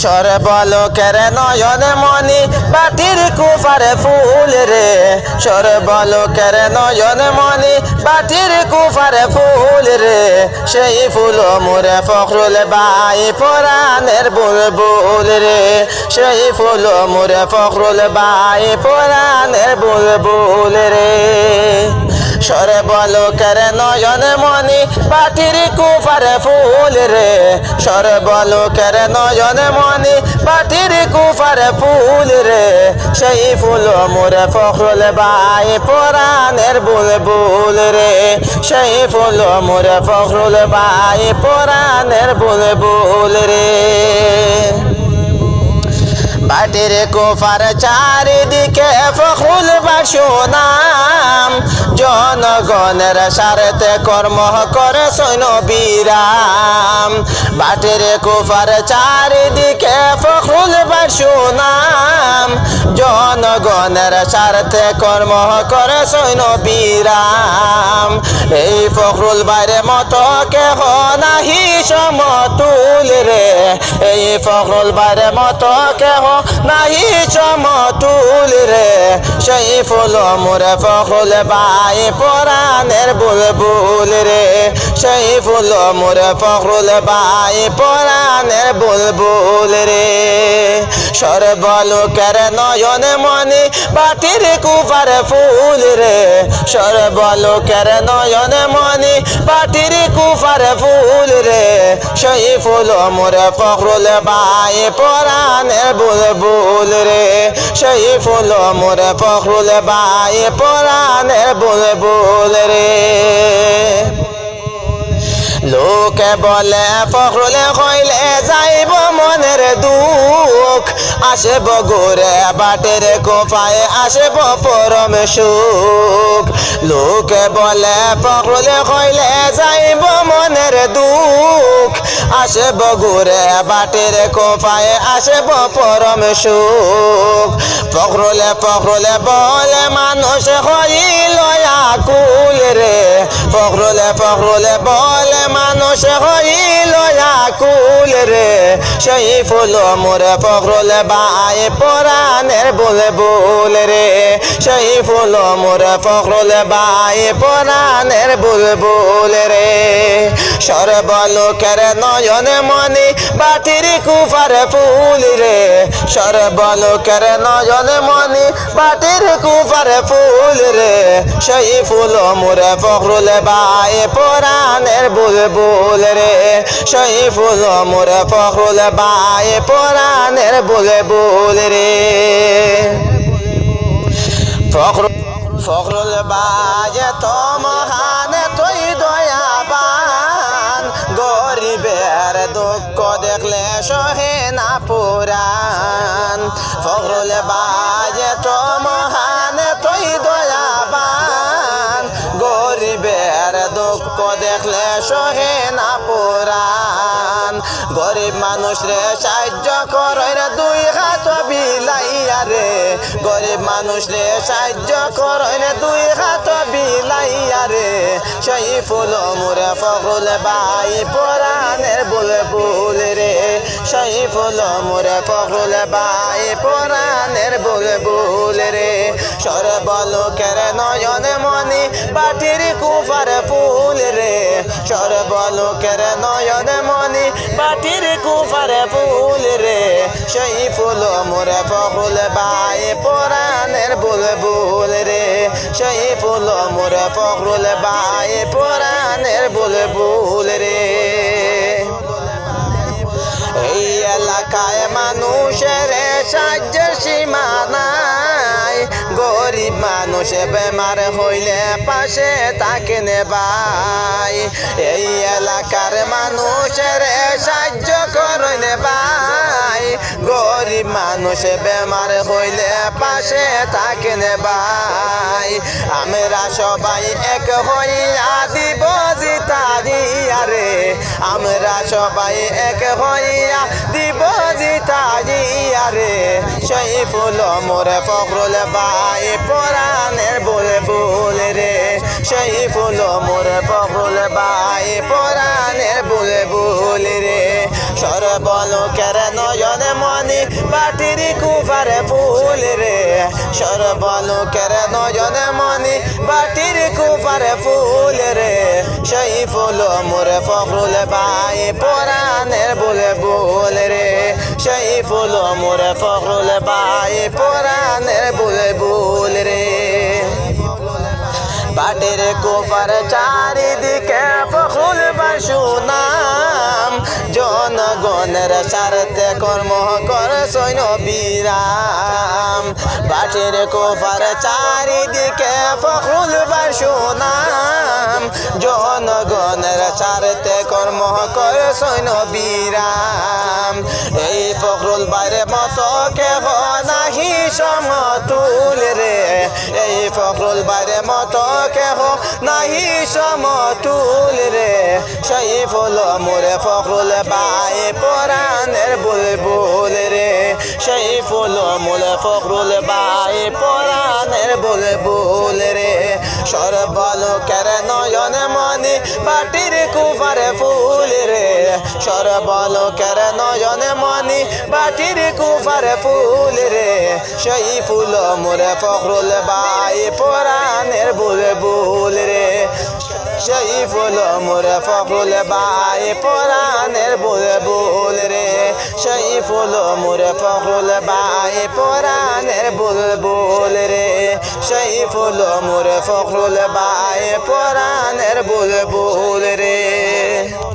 সর্বলোকের নয়নে মনি বাটির কুফারে ফুল রে, সর্বলোকের নয়নে মনি বাটির কুফারে ফুল রে, সেই ফুল মোরে ফখরুল বাই পরাণের বুলবুল রে, সেই ফুল মোরে ফখরুল বাই পরাণের বুলবুল রে। সর্বলোকের নয়নে মনি বাটির কুফারে ফুল রে, সর্বলোকের নয়নে মনি বাটির কুফারে ফুল রে, সেই ফুল মোরে ফখরুল বাই পরাণের বুলবুল রে, সেই ফুল মোরে ফখরুল বাই পরাণের বুলবুল রে। বাটির কুফার চারিদিকে ফখরুল বাসুনাম, জনগণের স্বার্থে কর্ম করে সৈন্য বিরাম। বাটির কুফার চারিদিকে ফখরুল বাসুনাম, জনগণের স্বার্থে কর্ম করে সৈন্য বিরাম। এই ফখরুল বাইরে মতো কেহ নাহি সমতুল রে, এই ফখরুল বাইরে মতো কেহ নাহি সমতুল রে, সেই ফুল মোরে ফখরুল বাই পরাণের বুলবুল রে, সেই ফুল মোরে ফখরুল বাই পরাণের বুলবুল রে। সর্বলোকের নয়নে মনি বাটির কুফারে ফুল রে, সর্বলোকের নয়নে মনি বাটির কুফারে ফুল রে, সেই ফুল মোরে ফখরুল বাই পরাণের বুলবুল রে, সেই ফুল মোরে ফখরুল বাই পরাণের বুলবুল রে। লোকে বলে ফখরুল কইলে যাইব মনের দুঃখ, আসব গোরে বাটের কোফায় আসব পরম সুখ। লোকে বলে ফখরুল কইলে যাইব মনের দুঃখ, আসব গোরে বাটের কোফায় আসব পরম সুখ। ফখরুলে ফখরুলে বলে মানুষ হইল আকুল রে, ফখরুলে ফখরুলে বলে মানুষ হইল আকুল রে, সেই ফুল মোরে ফখরুল বাই পরাণের বুলবুল রে, সেই ফুল মোরে ফখরুল বাই পরাণের বুলবুল রে। সর্বলোকের নয়নে মনি বাটির কুফারে ফুল রে, সর্বলোকের নয়নে মনি বাটির কুফারে ফুল রে, সেই ফুল মোরে ফখরুল বাই পরাণের বুলবুল রে, সেই ফুল মোরে ফখরুল বাই পরাণের বুলবুল রে। ফখরুল বাই তো মহান তুই দয়াবান, গরিবের দুঃখ দেখলে সহে না পুরাণ। ফখরুল বাই তো মহান তুই দয়াবান, গরিবের দুঃখ দেখলে সহে না পুরাণ। গরিব মানুষ রে সাহায্য করে রে দুই হাত বিলাইয়া রে, গরিব মানুষ রে সাহায্য করে রে দুই হাত বিলাইয়া রে, সেই ফুল মোরে ফখরুল বাই পরাণের বুলবুল রে, সেই ফুল মোরে ফখরুল বাই পরাণের বুলবুল রে। সর্বলোকের নয়নে মনি বাটির কুফারে ফুল রে, সর্বলোকের নয়নে মনি বাটির কুফারে ফুল রে, সেই ফুল মোরে ফখরুল বাই পরাণের বুলবুল রে, সেই ফুল মোরে ফখরুল বাই পরাণের বুলবুল রে। এই এলাকায় মানুষের সাহায্যের সীমা নাই, গরিব মানুষ বেমার হইলে পাশে তাকে নেবাই। এই এলাকার মানুষের সাহায্য করলে ভাই, গরিব মানুষ বেমার হইলে পাশে তাকে নেবাই। আমরা সবাই এক হইয়া দিব জিতা দিয়া রে, আমরা সবাই এক হইয়া দিব জিতা দিয়া রে, সেই ফুল মোরে ফখরুল বাই পরাণের বুলবুল রে, সেই ফুল মোরে ফখরুল বাই পরাণের বুলবুল রে। সর্বলোকের নয়নে মনি বাটির কুফারে ফুল রে সর্বলোকের নয়নে মনি বাটির কুফারে ফুল রে সেই ফুল মোরে ফখরুল ভাই পরাণের বুলবুল রে সেই ফুল মোরে ফখরুল ভাই পরাণের বুলবুল রে বাটির কুফার চারিদিকে ফখরুল ভাই সুনাম জনগণের স্বার্থে কর্ম কর সৈন্য বিরাম বাটির কুফার চারিদিকে ফখরুল ভাই সুনাম জনগণের স্বার্থে কর্ম কর সৈন্য বিরাম এই ফখরুল ভাইয়ের মতো কেহ নাহি সমতুল রে এই ফখরুল ভাইয়ের মতো কেহ নাহি সমতুল রে সেই ফুল মোরে ফখরুল ভাই পরাণের বুলবুল রে সেই ফুল মোরে ফখরুল ভাই পরাণের বুলবুল রে সর্বলোকের নয়নে মনি বাটির কুফারে ফুল রে সর্বলোকের নয়নে মনি বাটির কুফারে ফুল রে সেই ফুল মোরে ফখরুল ভাই পরাণের বুলবুল রে সেই ফুল মোরে ফখরুল ভাই পরাণের বুলবুল রে সেই ফুল মোরে ফখরুল ভাই পরাণের বুলবুল রে সেই ফুল মোরে ফখরুল ভাই পরাণের বুলবুল রে।